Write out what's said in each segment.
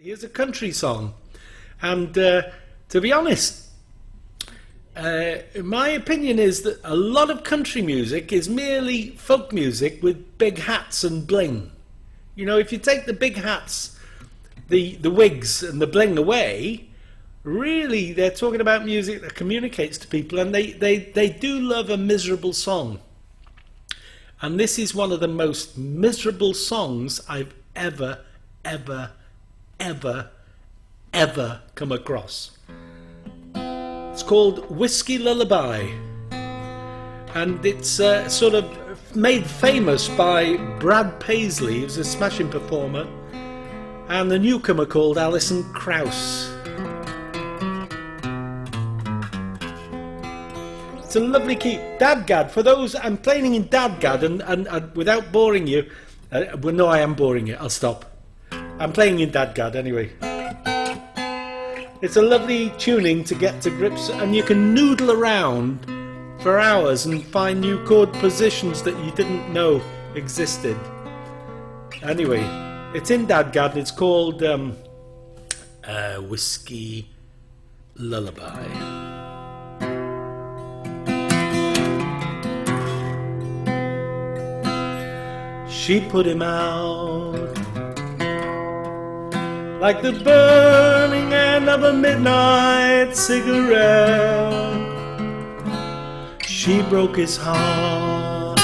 Here's a country song, and to be honest, my opinion is that a lot of country music is merely folk music with big hats and bling. You know, if you take the big hats, the wigs and the bling away, really they're talking about music that communicates to people, and they do love a miserable song. And this is one of the most miserable songs I've ever come across. It's called Whiskey Lullaby, and it's sort of made famous by Brad Paisly, who's a smashing performer, and the newcomer called Alison Krauss. It's a lovely key. Dadgad, for those, I'm playing in Dadgad, and without boring you, well, no, I am boring you, I'll stop. I'm playing in Dadgad anyway. It's a lovely tuning to get to grips, and you can noodle around for hours and find new chord positions that you didn't know existed. Anyway, it's in Dadgad, and it's called Whiskey Lullaby. She put him out like the burning end of a midnight cigarette. She broke his heart.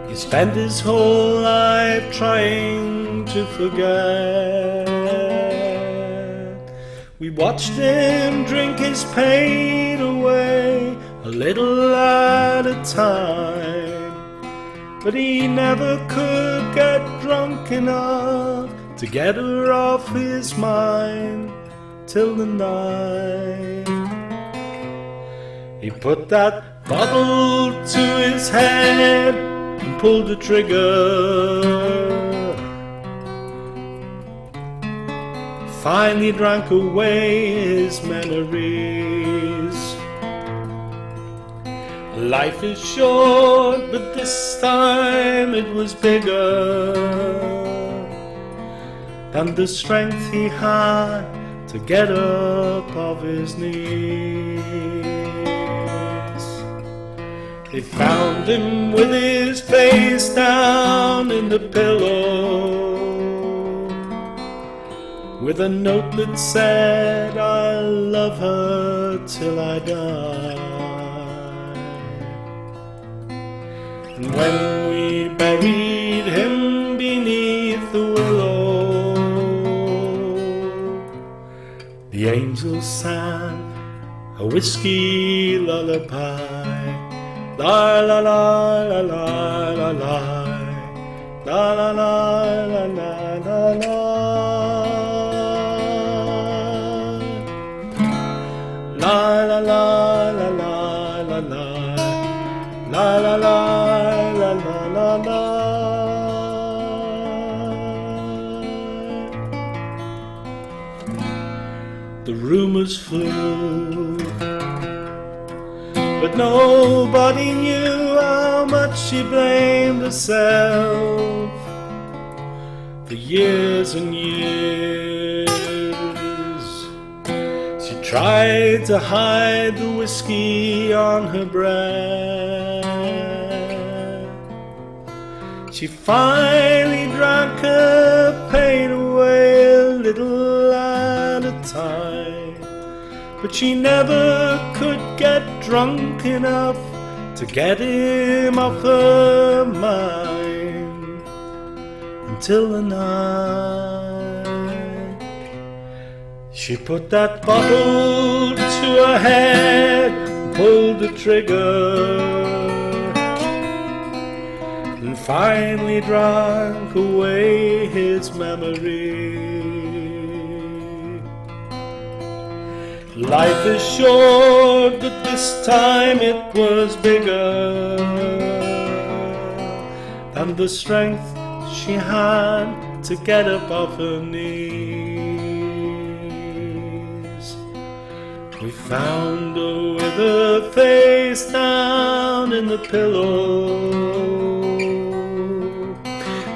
He spent his whole life trying to forget. We watched him drink his pain away, a little at a time, but he never could get drunk enough to get her off his mind till the night. He put that bottle to his head and pulled the trigger. Finally drank away his memories. Life is short, but this time it was bigger than the strength he had to get up off his knees. They found him with his face down in the pillow, with a note that said, "I love her till I die." And when we buried him beneath the willow, the angels sang a whiskey lullaby. La la la la la la la, la la la la la la la, la la la la la la la, la la la la la. The rumors flew, but nobody knew how much she blamed herself for years and years. She tried to hide the whiskey on her breath. She finally drank her pain away a little at a time, but she never could get drunk enough to get him off her mind until the night she put that bottle to her head and pulled the trigger, and finally drank away his memory. Life is short, but this time it was bigger than the strength she had to get up off her knees. We found her with her face down in the pillow,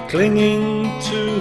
clinging to